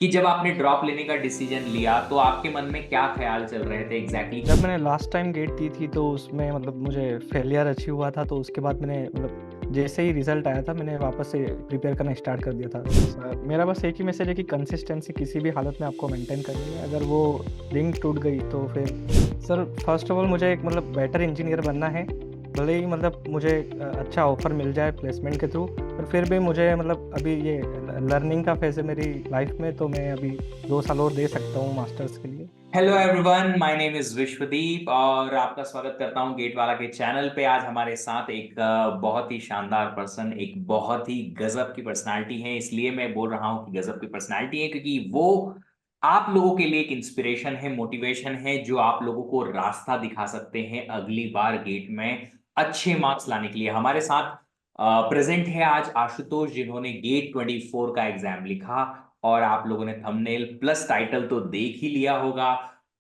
कि जब आपने ड्रॉप लेने का डिसीजन लिया तो आपके मन में क्या ख्याल चल रहे थे एग्जैक्टली जब मैंने लास्ट टाइम गेट दी थी तो उसमें मुझे फेलियर अचीव हुआ था। तो उसके बाद मैंने जैसे ही रिजल्ट आया था मैंने वापस से प्रिपेयर करना स्टार्ट कर दिया था। मेरा बस एक ही मैसेज है कि कंसिस्टेंसी किसी भी हालत में आपको मेंटेन करनी है। अगर वो लिंक टूट गई तो फिर सर फर्स्ट ऑफ ऑल मुझे एक बेटर इंजीनियर बनना है। भले ही मुझे अच्छा ऑफर मिल जाए प्लेसमेंट के थ्रू, पर फिर भी मुझे अभी ये लर्निंग का फेज है मेरी लाइफ में। तो मैं अभी 2 साल और दे सकता हूँ मास्टर्स के लिए। Hello everyone, my name is Vishwadeep और आपका स्वागत करता हूं गेट वाला के चैनल पे। आज हमारे साथ एक बहुत ही शानदार पर्सन, एक बहुत ही गजब की पर्सनालिटी है। इसलिए मैं बोल रहा हूं कि गजब की पर्सनालिटी है क्योंकि वो आप लोगों के लिए एक इंस्पिरेशन है, मोटिवेशन है, जो आप लोगों को रास्ता दिखा सकते हैं अगली बार गेट में अच्छे मार्क्स लाने के लिए। हमारे साथ प्रेजेंट है आज आशुतोष, जिन्होंने गेट 24 का एग्जाम लिखा और आप लोगों ने थंबनेल प्लस टाइटल तो देख ही लिया होगा।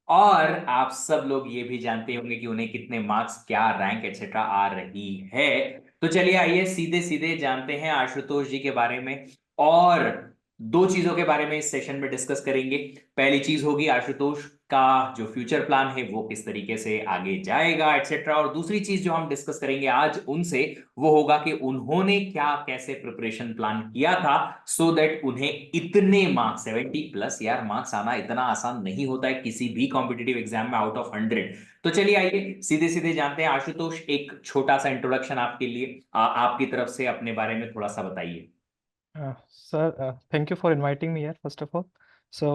और आप सब लोग ये भी जानते होंगे कि उन्हें कितने मार्क्स, क्या रैंक एक्सेट्रा आ रही है। तो चलिए आइए सीधे सीधे जानते हैं आशुतोष जी के बारे में। और दो चीजों के बारे में इस सेशन में डिस्कस करेंगे। पहली चीज होगी आशुतोष का जो फ्यूचर प्लान है वो किस तरीके से आगे जाएगा एक्सेट्रा। और दूसरी चीज जो हम डिस्कस करेंगे आज उनसे वो होगा कि उन्होंने क्या कैसे प्रिपरेशन प्लान किया था सो दैट उन्हें इतने मार्क्स 70 प्लस, यार मार्क्स आना इतना आसान नहीं होता है किसी भी कॉम्पिटिटिव एग्जाम में आउट ऑफ 100। तो चलिए आइए सीधे सीधे जानते हैं। आशुतोष, एक छोटा सा इंट्रोडक्शन आपके लिए, आपकी तरफ से अपने बारे में थोड़ा सा बताइए। Sir, thank you for inviting me here, first of all. So,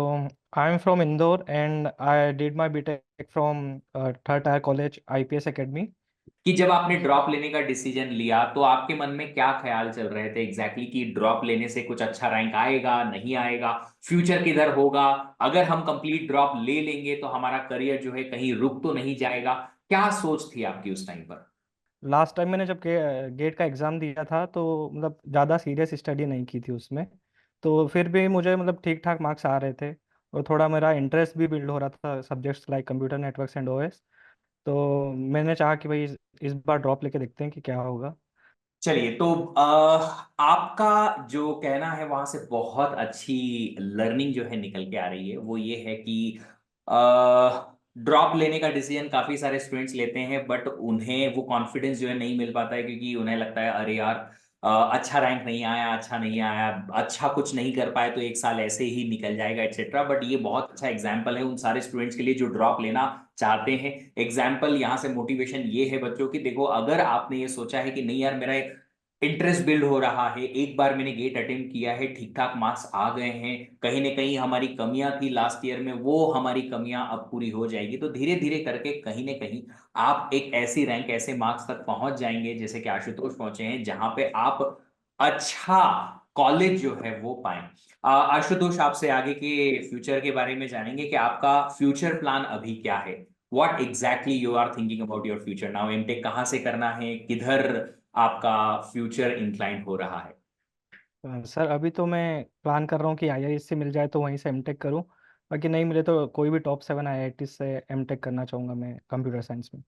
I'm from Indore and I did my BTech from Third Tier College IPS Academy. कि जब आपने ड्रॉप लेने का डिसीजन लिया तो आपके मन में क्या ख्याल चल रहे थे एग्जैक्टली कि ड्रॉप लेने से कुछ अच्छा रैंक आएगा, नहीं आएगा, फ्यूचर किधर होगा, अगर हम कंप्लीट ड्रॉप ले लेंगे तो हमारा करियर जो है कहीं रुक तो नहीं जाएगा? क्या सोच थी आपकी उस टाइम पर? लास्ट टाइम मैंने जब गेट का एग्ज़ाम दिया था तो ज़्यादा सीरियस स्टडी नहीं की थी उसमें। तो फिर भी मुझे ठीक ठाक मार्क्स आ रहे थे और थोड़ा मेरा इंटरेस्ट भी बिल्ड हो रहा था subjects like computer networks and OS. तो मैंने चाहा कि भाई इस बार ड्रॉप लेके देखते हैं कि क्या होगा। चलिए तो आपका जो कहना है वहां से बहुत अच्छी लर्निंग जो है निकल के आ रही है। वो ये है कि ड्रॉप लेने का डिसीजन काफी सारे स्टूडेंट्स लेते हैं बट उन्हें वो कॉन्फिडेंस जो है नहीं मिल पाता है क्योंकि उन्हें लगता है अरे यार अच्छा रैंक नहीं आया, अच्छा नहीं आया, अच्छा कुछ नहीं कर पाए तो एक साल ऐसे ही निकल जाएगा एक्सेट्रा। बट ये बहुत अच्छा एग्जाम्पल है उन सारे स्टूडेंट्स के लिए जो ड्रॉप लेना चाहते हैं। एग्जाम्पल यहाँ से मोटिवेशन ये है बच्चों की, देखो अगर आपने ये सोचा है कि नहीं यार मेरा इंटरेस्ट बिल्ड हो रहा है, एक बार मैंने गेट अटेम्प्ट किया है, ठीक ठाक मार्क्स आ गए हैं, कहीं ना कहीं हमारी कमियां थी लास्ट ईयर में, वो हमारी कमियां अब पूरी हो जाएगी, तो धीरे धीरे करके कहीं ना कहीं आप एक ऐसी रैंक, ऐसे मार्क्स तक पहुंच जाएंगे जैसे कि आशुतोष पहुंचे हैं, जहां पे आप अच्छा कॉलेज जो है वो पाएं। आशुतोष, आपसे आगे के फ्यूचर के बारे में जानेंगे कि आपका फ्यूचर प्लान अभी क्या है। What exactly you are thinking about your future now? MTech कहाँ से करना है, किधर आपका फ्यूचर इंक्लाइन हो रहा है? सर अभी तो मैं प्लान कर रहा हूँ कि आईआईएस से मिल जाए तो वहीं से एमटेक करूँ। बाकी नहीं मिले तो कोई भी टॉप 7 आईआईटी से एमटेक करना चाहूँगा मैं कंप्यूटर साइंस में।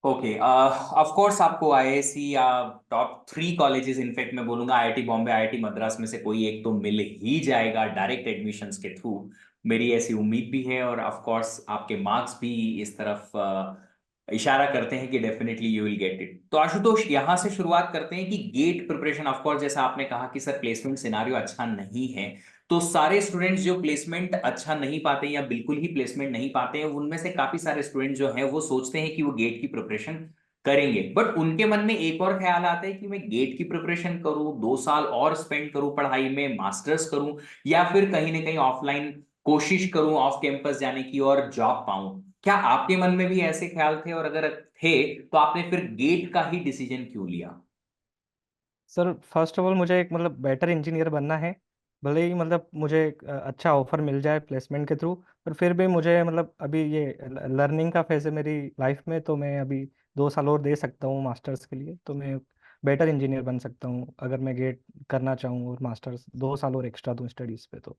ओके, ऑफ कोर्स आपको आईआईएससी या टॉप 3 कॉलेजेस, इनफैक्ट मैं बोलूंगा आईआईटी बॉम्बे, आईआईटी मद्रास में से कोई एक तो मिल ही जाएगा डायरेक्ट एडमिशन्स के थ्रू। मेरी ऐसी उम्मीद भी है और ऑफ कोर्स आपके मार्क्स भी इस तरफ इशारा करते हैं कि definitely you will get it. तो आशुतोष, यहां से शुरुआत करते हैं कि गेट प्रिपरेशन, ऑफ कोर्स जैसा आपने कहा कि सर प्लेसमेंट सिनारियो अच्छा नहीं है, तो सारे स्टूडेंट्स जो प्लेसमेंट अच्छा नहीं पाते या बिल्कुल ही प्लेसमेंट नहीं पाते हैं, उनमें से काफी सारे स्टूडेंट जो हैं वो सोचते हैं कि वो गेट की प्रिपरेशन करेंगे, बट उनके मन में एक और ख्याल आता है कि मैं गेट की प्रिपरेशन करूं, 2 साल और स्पेंड करूं पढ़ाई में, मास्टर्स करूं, या फिर कहीं ना कहीं ऑफलाइन कोशिश करूं ऑफ कैंपस जाने की और जॉब पाऊं। क्या आपके मन में भी ऐसे ख्याल थे, और अगर थे तो आपने फिर गेट का ही डिसीजन क्यों लिया? सर फर्स्ट ऑफ ऑल मुझे एक बेटर इंजीनियर बनना है। भले ही मुझे एक अच्छा ऑफर मिल जाए प्लेसमेंट के थ्रू, पर फिर भी मुझे अभी ये लर्निंग का फेज है मेरी लाइफ में। तो मैं अभी 2 साल और दे सकता हूँ मास्टर्स के लिए। तो मैं बेटर इंजीनियर बन सकता हूँ अगर मैं गेट करना चाहूँ और मास्टर्स 2 साल और एक्स्ट्रा दूँ स्टडीज़ पे तो।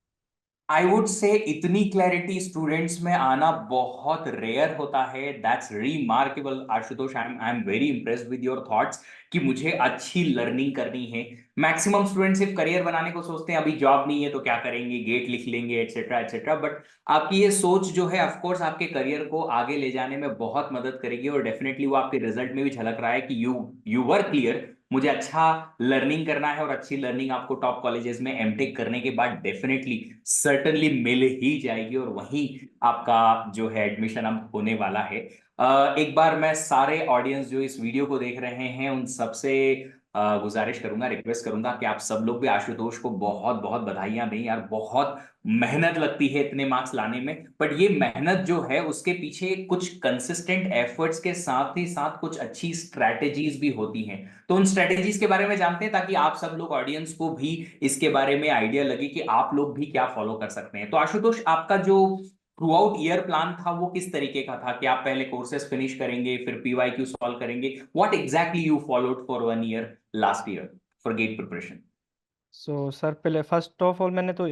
आई वुड से इतनी क्लैरिटी स्टूडेंट्स में आना बहुत रेयर होता है। That's remarkable Ashutosh, I am very impressed with your thoughts कि मुझे अच्छी लर्निंग करनी है, मैक्सिमम स्टूडेंट सिर्फ करियर बनाने को सोचते हैं, अभी जॉब नहीं है तो क्या करेंगे, गेट लिख लेंगे, एटसेट्रा एटसेट्रा। बट आपकी ये सोच जो है ऑफ कोर्स आपके करियर को आगे ले जाने में बहुत मदद करेगी, और डेफिनेटली वो आपके रिजल्ट में भी झलक रहा है कि यू वर क्लियर, मुझे अच्छा लर्निंग करना है, और अच्छी लर्निंग आपको टॉप कॉलेजेस में एमटेक करने के बाद डेफिनेटली सर्टनली मिल ही जाएगी, और वहीं आपका जो है एडमिशन अब होने वाला है। एक बार मैं सारे ऑडियंस जो इस वीडियो को देख रहे हैं उन सबसे गुजारिश करूंगा, रिक्वेस्ट करूंगा कि आप सब लोग भी आशुतोष को बहुत बहुत बधाइयां दें यार। बहुत मेहनत लगती है इतने मार्क्स लाने में, बट ये मेहनत जो है उसके पीछे कुछ कंसिस्टेंट एफर्ट्स के साथ ही साथ कुछ अच्छी स्ट्रैटेजीज भी होती हैं। तो उन स्ट्रैटेजीज के बारे में जानते हैं, ताकि आप सब लोग ऑडियंस को भी इसके बारे में आइडिया लगे कि आप लोग भी क्या फॉलो कर सकते हैं। तो आशुतोष, आपका जो थ्रू आउट ईयर प्लान था वो किस तरीके का था, कि आप पहले कोर्सेज फिनिश करेंगे फिर पीवाईक्यू सॉल्व करेंगे? What exactly you followed for 1 year last year for GATE preparation? So sir, पहले फर्स्ट ऑफ ऑल मैंने तो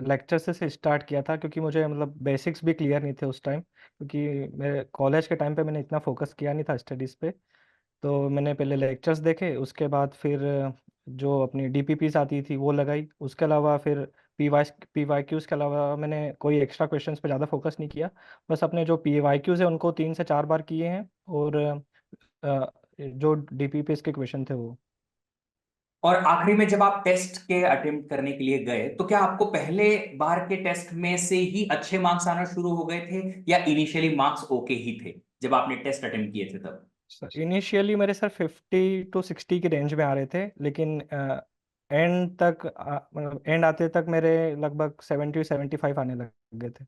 लेक्चर से स्टार्ट किया था, क्योंकि मुझे मतलब बेसिक्स भी क्लियर नहीं थे उस टाइम, क्योंकि मेरे कॉलेज के टाइम पे मैंने इतना फोकस किया नहीं था स्टडीज़ पे। तो मैंने पहले लेक्चर्स देखे, उसके बाद फिर जो अपनी डीपीपीस आती थी वो लगाई, उसके अलावा फिर पीवाईक्यूज़ के अलावा मैंने कोई एक्स्ट्रा क्वेश्चंस पे ज़्यादा फोकस नहीं किया। बस अपने जो पीवाईक्यूज़ है उनको 3 से 4 बार किए हैं, और जो डीपीपीएस के क्वेश्चन थे वो। और आखिरी में जब आप टेस्ट के अटेम्प्ट करने के लिए गए, तो क्या आपको पहले बार के टेस्ट में से ही अच्छे मार्क्स आना शुरू हो गए थे, या इनिशियली मार्क्स ओके ही थे जब आपने टेस्ट अटेम्प्ट किए थे तब? सर इनिशियली मेरे सर 50 to 60 की रेंज में आ रहे थे, लेकिन एंड तक मतलब एंड आते तक मेरे लगभग 70 75 आने लग गए थे।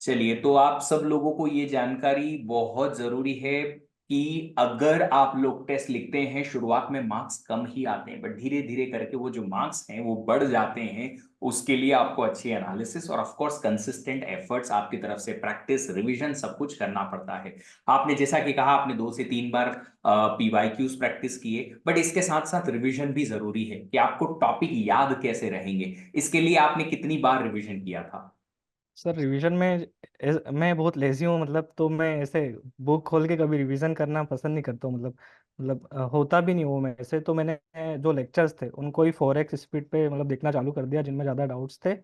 चलिए, तो आप सब लोगों को ये जानकारी बहुत जरूरी है कि अगर आप लोग टेस्ट लिखते हैं, शुरुआत में मार्क्स कम ही आते हैं, बट धीरे धीरे करके वो जो मार्क्स हैं वो बढ़ जाते हैं। उसके लिए आपको अच्छी एनालिसिस और ऑफ कोर्स कंसिस्टेंट एफर्ट्स आपकी तरफ से, प्रैक्टिस, रिवीजन, सब कुछ करना पड़ता है। आपने जैसा कि कहा, आपने 2 से 3 बार पीवाईक्यूज प्रैक्टिस किए, बट इसके साथ साथ रिवीजन भी जरूरी है कि आपको टॉपिक याद कैसे रहेंगे। इसके लिए आपने कितनी बार रिवीजन किया था? सर रिवीजन में मैं बहुत लेजी हूँ, मतलब तो मैं ऐसे बुक खोल के कभी रिवीजन करना पसंद नहीं करता हूँ, मतलब होता भी नहीं वो। मैं ऐसे तो मैंने जो लेक्चर्स थे उनको ही 4x स्पीड पे मतलब देखना चालू कर दिया जिनमें ज़्यादा डाउट्स थे।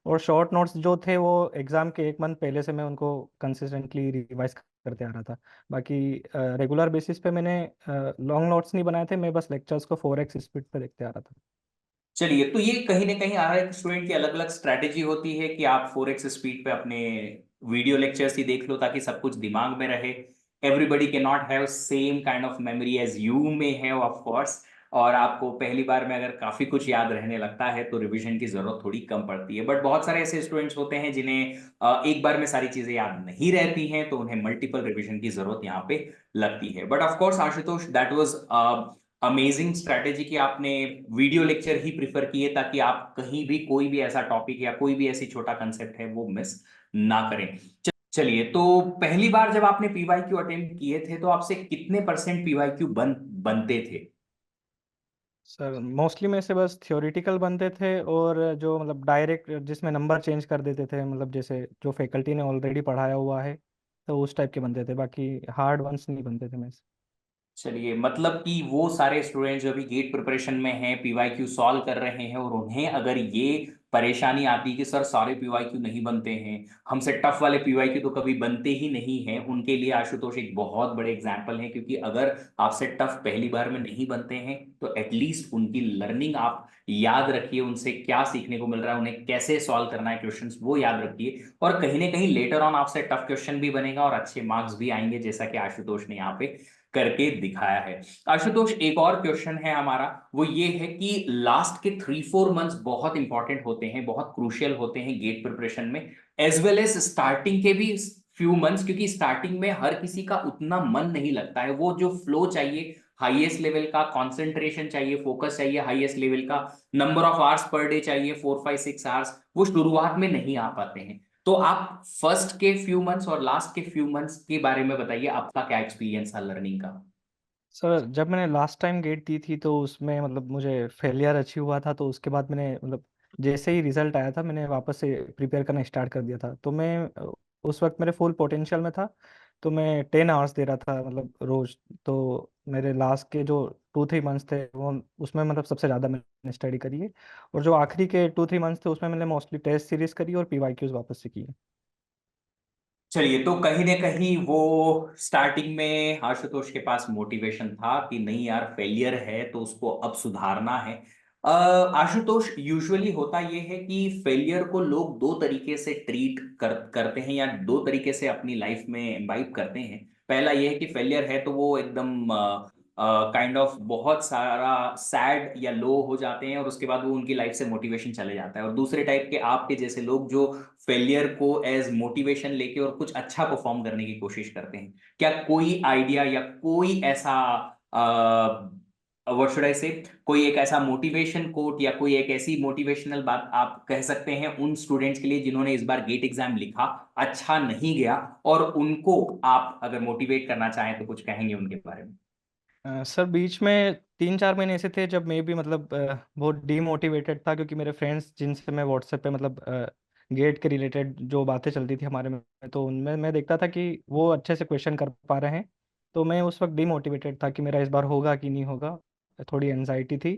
और शॉर्ट नोट्स जो थे वो एग्ज़ाम के 1 मंथ पहले से मैं उनको कंसिस्टेंटली रिवाइज करते आ रहा था। बाकी रेगुलर बेसिस पे मैंने लॉन्ग नोट्स नहीं बनाए थे, मैं बस लेक्चर्स को 4x स्पीड पे देखते आ रहा था। चलिए, तो ये कहीं ना कहीं हर एक स्टूडेंट की अलग अलग स्ट्रैटेजी होती है कि आप 4x स्पीड पे अपने वीडियो लेक्चर्स ही देख लो ताकि सब कुछ दिमाग में रहे। एवरीबडी के not have same kind of memory as you may have, of course. और आपको पहली बार में अगर काफी कुछ याद रहने लगता है तो रिवीजन की जरूरत थोड़ी कम पड़ती है, बट बहुत सारे ऐसे स्टूडेंट्स होते हैं जिन्हें एक बार में सारी चीजें याद नहीं रहती हैं, तो उन्हें मल्टीपल रिवीजन की जरूरत यहाँ पे लगती है। But of course Ashutosh, that was amazing strategy कि आपने वीडियो लेक्चर ही प्रिफर किए, ताकि आप कहीं भी कोई भी ऐसा टॉपिक या कोई भी ऐसी छोटा कंसेप्ट है वो मिस ना करें। चलिए, तो पहली बार जब आपने पीवाईक्यू अटेम्प्ट किए थे तो आपसे कितने परसेंट पीवाईक्यू बनते थे? सर मोस्टली में से बस थ्योरेटिकल बनते थे, और जो मतलब डायरेक्ट जिसमें नंबर चेंज कर देते थे, मतलब जैसे जो फैकल्टी ने ऑलरेडी पढ़ाया हुआ है तो उस टाइप के बनते थे, बाकी हार्ड वंस नहीं बनते थे में से। चलिए, मतलब कि वो सारे स्टूडेंट जो अभी गेट प्रिपरेशन में हैं, पीवाईक्यू सॉल्व कर रहे हैं, और उन्हें अगर ये परेशानी आती कि सर सारे पीवाईक्यू नहीं बनते हैं, हमसे टफ वाले पीवाईक्यू तो कभी बनते ही नहीं हैं, उनके लिए आशुतोष एक बहुत बड़े एग्जाम्पल है। क्योंकि अगर आपसे टफ पहली बार में नहीं बनते हैं तो एटलीस्ट उनकी लर्निंग आप याद रखिए, उनसे क्या सीखने को मिल रहा है, उन्हें कैसे सॉल्व करना है क्वेश्चंस, वो याद रखिए। और कहीं ना कहीं लेटर ऑन आपसे टफ क्वेश्चन भी बनेगा और अच्छे मार्क्स भी आएंगे, जैसा कि आशुतोष ने यहाँ पे करके दिखाया है। आशुतोष, एक और क्वेश्चन है हमारा, वो ये है कि लास्ट के 3 4 मंथ्स बहुत इंपॉर्टेंट होते हैं, बहुत क्रूशियल होते हैं गेट प्रिपरेशन में, एज वेल एज स्टार्टिंग के भी फ्यू मंथ्स, क्योंकि स्टार्टिंग में हर किसी का उतना मन नहीं लगता है। वो जो फ्लो चाहिए, हाईएस्ट लेवल का कंसंट्रेशन चाहिए, फोकस चाहिए, हाईएस्ट लेवल का number of hours per day चाहिए, 4 5 6 आवर्स, वो शुरुआत में नहीं आ पाते हैं। तो आप फर्स्ट के फ्यू मंथ्स और लास्ट के फ्यू मंथ्स के बारे में बताइए, आपका क्या एक्सपीरियंस था लर्निंग का? सर जब मैंने लास्ट टाइम गेट दी थी तो उसमें मतलब मुझे फेलियर अचीव हुआ था, तो उसके बाद मैंने मतलब जैसे ही रिजल्ट आया था मैंने वापस से प्रिपेयर करना स्टार्ट कर दिया था। तो मैं उस वक्त मेरे फुल पोटेंशियल में था, तो मैं 10 आवर्स दे रहा था मतलब रोज। तो मेरे लास्ट के जो 2-3 मंथ्स थे वो उसमें मतलब सबसे ज़्यादा मैंने स्टडी करी है। और जो आखिरी के 2-3 मंथ्स थे उसमें मैंने मोस्टली टेस्ट सीरीज करी और पीवाईक्यूज वापस से किए। चलिए, तो कहीं ना कहीं वो स्टार्टिंग में आशुतोष के पास मोटिवेशन था कि नहीं यार, फेलियर है तो उसको अब सुधारना है। आशुतोष, यूजुअली होता ये है कि फेलियर को लोग दो तरीके से ट्रीट करते हैं या दो तरीके से अपनी लाइफ में इम्बाइब करते हैं। पहला ये है कि फेलियर है तो वो एकदम काइंड ऑफ बहुत सारा सैड या लो हो जाते हैं और उसके बाद वो उनकी लाइफ से मोटिवेशन चले जाता है। और दूसरे टाइप के आपके जैसे लोग जो फेलियर को एज मोटिवेशन लेके और कुछ अच्छा परफॉर्म करने की कोशिश करते हैं। क्या कोई आइडिया या कोई ऐसा व्हाट शुड आई से, कोई एक ऐसा मोटिवेशन कोट या कोई एक ऐसी मोटिवेशनल बात आप कह सकते हैं उन स्टूडेंट्स के लिए जिन्होंने इस बार गेट एग्जाम लिखा, अच्छा नहीं गया, और उनको आप अगर मोटिवेट करना चाहें तो कुछ कहेंगे उनके बारे में? सर बीच में 3-4 महीने ऐसे थे जब मैं भी मतलब बहुत डीमोटिवेटेड था, क्योंकि मेरे फ्रेंड्स जिनसे मैं व्हाट्सएप पे मतलब गेट के रिलेटेड जो बातें चलती थी हमारे में, तो उनमें मैं देखता था कि वो अच्छे से क्वेश्चन कर पा रहे हैं। तो मैं उस वक्त डीमोटिवेटेड था कि मेरा इस बार होगा कि नहीं होगा। थोड़ी एनजाइटी थी।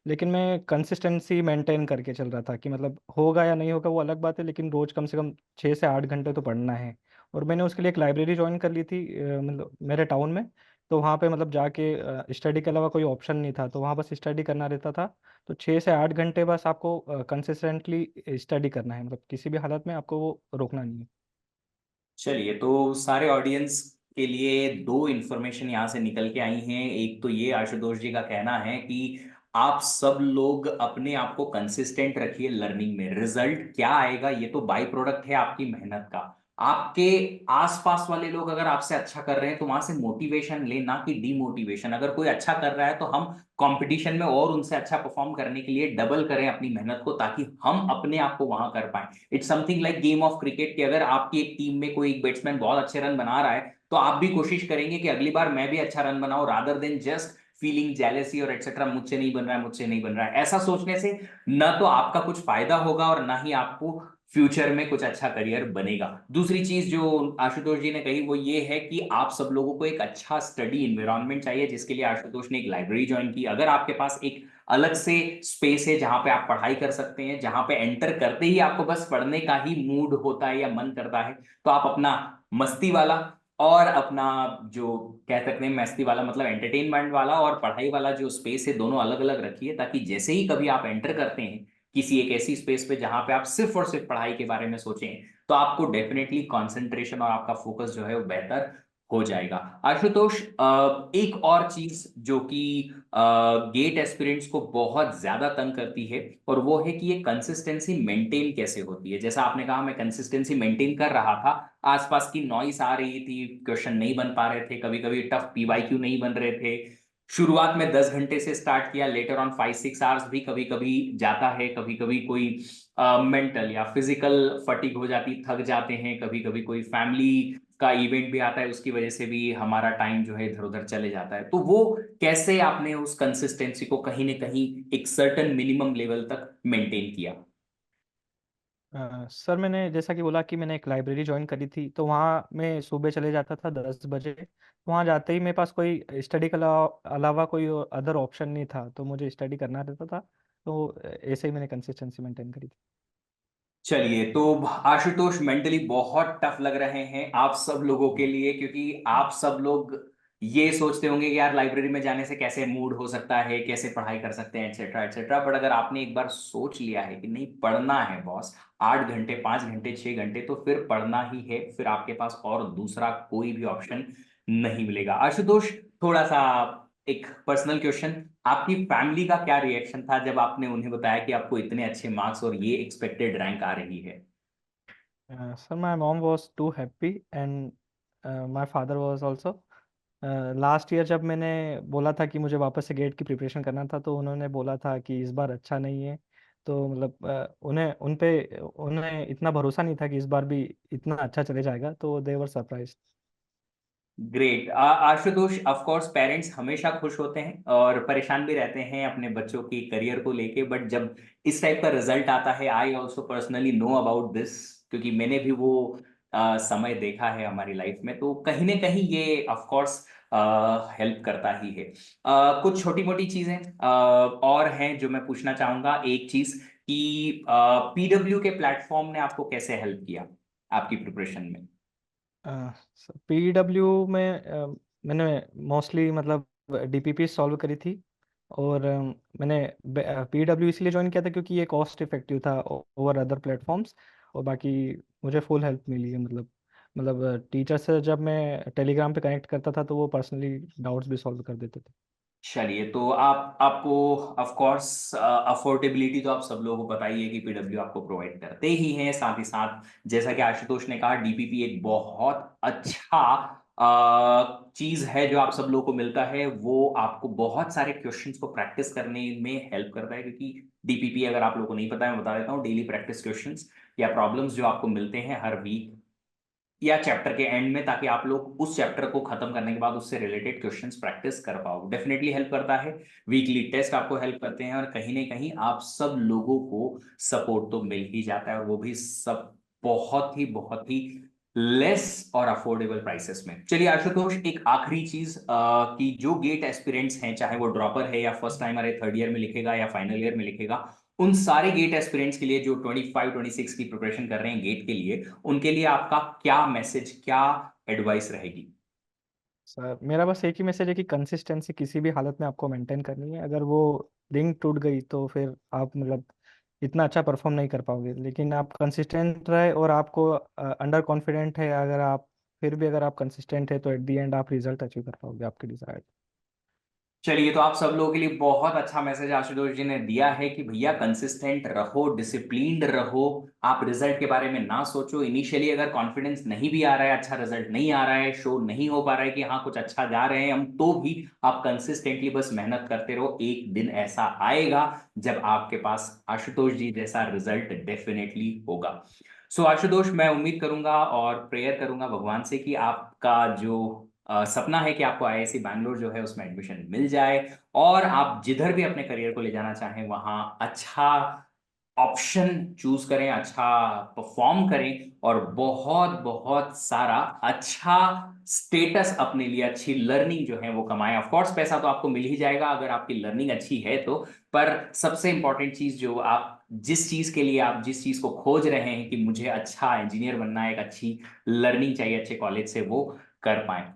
लेकिन मैं कंसिस्टेंसी मेंटेन करके चल रहा था कि मतलब होगा या नहीं होगा वो अलग बात है, लेकिन रोज कम से कम 6 से 8 घंटे तो पढ़ना है। और मैंने उसके लिए एक लाइब्रेरी ज्वाइन कर ली थी मतलब मेरे टाउन में। तो वहाँ पे मतलब जाके स्टडी के अलावा कोई ऑप्शन नहीं था, तो वहाँ बस स्टडी करना रहता था। तो 6 से 8 घंटे बस आपको कंसिस्टेंटली स्टडी करना है, मतलब किसी भी हालत में आपको वो रोकना नहीं है। चलिए, तो सारे ऑडियंस के लिए दो इन्फॉर्मेशन यहाँ से निकल के आई हैं। एक तो ये, आशुतोष जी का कहना है कि आप सब लोग अपने आप को कंसिस्टेंट रखिए लर्निंग में। रिजल्ट क्या आएगा ये तो बाई प्रोडक्ट है आपकी मेहनत का। आपके आसपास वाले लोग अगर आपसे अच्छा कर रहे हैं तो वहां से मोटिवेशन ले, ना कि डीमोटिवेशन। अगर कोई अच्छा कर रहा है तो हम कंपटीशन में और उनसे अच्छा परफॉर्म करने के लिए डबल करें अपनी मेहनत को, ताकि हम अपने आप को वहां कर पाए। It's something like game of cricket कि अगर आपकी एक टीम में कोई एक बैट्समैन बहुत अच्छे रन बना रहा है तो आप भी कोशिश करेंगे कि अगली बार मैं भी अच्छा रन बनाऊं, rather than just feeling jealousy और एक्सेट्रा, मुझसे नहीं बन रहा है, मुझसे नहीं बन रहा है। ऐसा सोचने से न तो आपका कुछ फायदा होगा और ना ही आपको फ्यूचर में कुछ अच्छा करियर बनेगा। दूसरी चीज जो आशुतोष जी ने कही वो ये है कि आप सब लोगों को एक अच्छा स्टडी इन्वायरमेंट चाहिए, जिसके लिए आशुतोष ने एक लाइब्रेरी ज्वाइन की। अगर आपके पास एक अलग से स्पेस है जहां पे आप पढ़ाई कर सकते हैं, जहां पे एंटर करते ही आपको बस पढ़ने का ही मूड होता है या मन करता है, तो आप अपना मस्ती वाला और अपना जो कह सकते हैं मस्ती वाला मतलब एंटरटेनमेंट वाला और पढ़ाई वाला जो स्पेस है, दोनों अलग अलग रखिए, ताकि जैसे ही कभी आप एंटर करते हैं किसी एक ऐसी स्पेस पे जहां पे आप सिर्फ और सिर्फ पढ़ाई के बारे में सोचें, तो आपको डेफिनेटली कंसंट्रेशन और आपका फोकस जो है वो बेहतर हो जाएगा। आशुतोष, एक और चीज जो कि गेट एस्पिरेंट्स को बहुत ज्यादा तंग करती है, और वो है कि ये कंसिस्टेंसी मेंटेन कैसे होती है। जैसा आपने कहा, मैं कंसिस्टेंसी मेंटेन कर रहा था, आसपास की नॉइस आ रही थी, क्वेश्चन नहीं बन पा रहे थे, कभी कभी टफ पीवाईक्यू नहीं बन रहे थे। शुरुआत में 10 घंटे से स्टार्ट किया, लेटर ऑन 5-6 आवर्स भी कभी कभी जाता है। कभी कभी कोई मेंटल या फिजिकल फटीग हो जाती, थक जाते हैं। कभी कभी कोई फैमिली का इवेंट भी आता है, उसकी वजह से भी हमारा टाइम जो है इधर उधर चले जाता है। तो वो कैसे आपने उस कंसिस्टेंसी को कहीं ना कहीं एक सर्टन मिनिमम लेवल तक मेंटेन किया? सर मैंने जैसा कि बोला कि मैंने एक लाइब्रेरी ज्वाइन करी थी, तो वहाँ मैं सुबह चले जाता था 10 बजे। वहाँ जाते ही मेरे पास कोई स्टडी के अलावा कोई अदर ऑप्शन नहीं था, तो मुझे स्टडी करना रहता था। तो ऐसे ही मैंने कंसिस्टेंसी मेंटेन करी थी। चलिए, तो आशुतोष, मेंटली बहुत टफ लग रहे हैं आप सब लोगों के लिए, क्योंकि आप सब लोग ये सोचते होंगे कि यार लाइब्रेरी में जाने से कैसे मूड हो सकता है, कैसे पढ़ाई कर सकते हैं, एक्सेट्रा एक्सेट्रा। बट अगर आपने एक बार सोच लिया है कि नहीं पढ़ना है बॉस, 8 घंटे 5 घंटे 6 घंटे, तो फिर पढ़ना ही है। फिर आपके पास और दूसरा कोई भी ऑप्शन नहीं मिलेगा। आशुतोष, थोड़ा सा एक पर्सनल क्वेश्चन, आपकी फैमिली का क्या रिएक्शन था जब आपने उन्हें बताया कि आपको इतने अच्छे मार्क्स और ये एक्सपेक्टेड रैंक आ रही है? Sir my mom was too happy and my father was also. Last year जब मैंने बोला था कि मुझे वापस से गेट की प्रिपरेशन करना था, तो उन्होंने बोला था कि इस बार अच्छा नहीं है। तो मतलब उन्हें इतना भरोसा नहीं था कि इस बार भी इतना अच्छा चले जाएगा, तो they were surprise. Great. Ashutosh, of course parents हमेशा खुश होते हैं और परेशान भी रहते हैं अपने बच्चों के करियर को लेके, बट जब इस टाइप का रिजल्ट आता है, I also personally know about this, क्योंकि मैंने भी वो समय देखा है हमारी लाइफ में, तो कहीं ना कहीं ये ऑफ कोर्स हेल्प करता ही है। कुछ छोटी मोटी चीजें और हैं जो मैं पूछना चाहूंगा। एक चीज कि पीडब्ल्यू के प्लेटफॉर्म ने आपको कैसे हेल्प किया आपकी प्रिपरेशन में? पीडब्ल्यू में मैंने मोस्टली मतलब डीपीपी सॉल्व करी थी। और मैंने पीडब्ल्यू इसलिए ज्वाइन किया था क्योंकि ये कॉस्ट इफेक्टिव था ओवर अदर प्लेटफॉर्म्स। और बाकी मुझे फुल हेल्प मिली है, मतलब टीचर से जब मैं टेलीग्राम पे कनेक्ट करता था तो वो पर्सनली डाउट्स भी सॉल्व कर देते थे। चलिए, तो आपको ऑफ कोर्स अफोर्डेबिलिटी तो आप सब लोगों को पता ही है कि पीडब्ल्यू आपको प्रोवाइड करते ही हैं। साथ ही साथ जैसा कि आशुतोष ने कहा, डीपीपी एक बहुत अच्छा चीज है जो आप सब लोगों को मिलता है। वो आपको बहुत सारे क्वेश्चंस को प्रैक्टिस करने में हेल्प करता है, क्योंकि डीपीपी, अगर आप लोगों को नहीं पता है, मैं बता देता हूँ, डेली प्रैक्टिस क्वेश्चंस या प्रॉब्लम्स जो आपको मिलते हैं हर वीक या चैप्टर के एंड में, ताकि आप लोग उस चैप्टर को खत्म करने के बाद उससे रिलेटेड क्वेश्चंस प्रैक्टिस कर पाओ। डेफिनेटली हेल्प करता है। वीकली टेस्ट आपको हेल्प करते हैं, और कहीं ना कहीं आप सब लोगों को सपोर्ट तो मिल ही जाता है, और वो भी सब बहुत ही लेस और अफोर्डेबल प्राइसेस में। चलिए आशुतोष, एक आखिरी चीज कि जो गेट एस्पिरेंट्स हैं, चाहे वो ड्रॉपर है या फर्स्ट टाइमर है, थर्ड ईयर में लिखेगा या फाइनल ईयर में लिखेगा, उन सारे गेट एस्पिरेंट्स के लिए जो 25-26 की प्रिपरेशन कर रहे हैं गेट के लिए, उनके लिए आपका क्या मैसेज, क्या एडवाइस रहेगी? सर मेरा बस एक ही मैसेज है कि कंसिस्टेंसी किसी भी हालत में आपको मेंटेन करनी है। अगर वो लिंक टूट गई तो फिर आप मतलब इतना अच्छा परफॉर्म नहीं कर पाओगे। लेकिन आप कंसिस्टेंट रहे और आपको अंडर कॉन्फिडेंट है, अगर आप फिर भी अगर आप कंसिस्टेंट है तो एट द एंड आप रिजल्ट अचीव कर पाओगे आपके डिजायर्ड। चलिए, तो आप सब लोगों के लिए बहुत अच्छा मैसेज आशुतोष जी ने दिया है कि भैया कंसिस्टेंट रहो, डिसिप्लिन्ड रहो। आप रिजल्ट के बारे में ना सोचो। इनिशियली अगर कॉन्फिडेंस नहीं भी आ रहा है, अच्छा रिजल्ट नहीं आ रहा है, शो नहीं हो पा रहा है कि हाँ कुछ अच्छा जा रहे हैं हम, तो भी आप कंसिस्टेंटली बस मेहनत करते रहो। एक दिन ऐसा आएगा जब आपके पास आशुतोष जी जैसा रिजल्ट डेफिनेटली होगा। सो आशुतोष, मैं उम्मीद करूंगा और प्रेयर करूंगा भगवान से कि आपका जो सपना है कि आपको आईआईसी बैंगलोर जो है उसमें एडमिशन मिल जाए, और आप जिधर भी अपने करियर को ले जाना चाहें वहां अच्छा ऑप्शन चूज करें, अच्छा परफॉर्म करें, और बहुत बहुत सारा अच्छा स्टेटस अपने लिए, अच्छी लर्निंग जो है वो कमाएं। ऑफ कोर्स पैसा तो आपको मिल ही जाएगा अगर आपकी लर्निंग अच्छी है तो, पर सबसे इंपॉर्टेंट चीज जो आप जिस चीज के लिए आप जिस चीज को खोज रहे हैं कि मुझे अच्छा इंजीनियर बनना है, एक अच्छी लर्निंग चाहिए अच्छे कॉलेज से, वो कर पाए।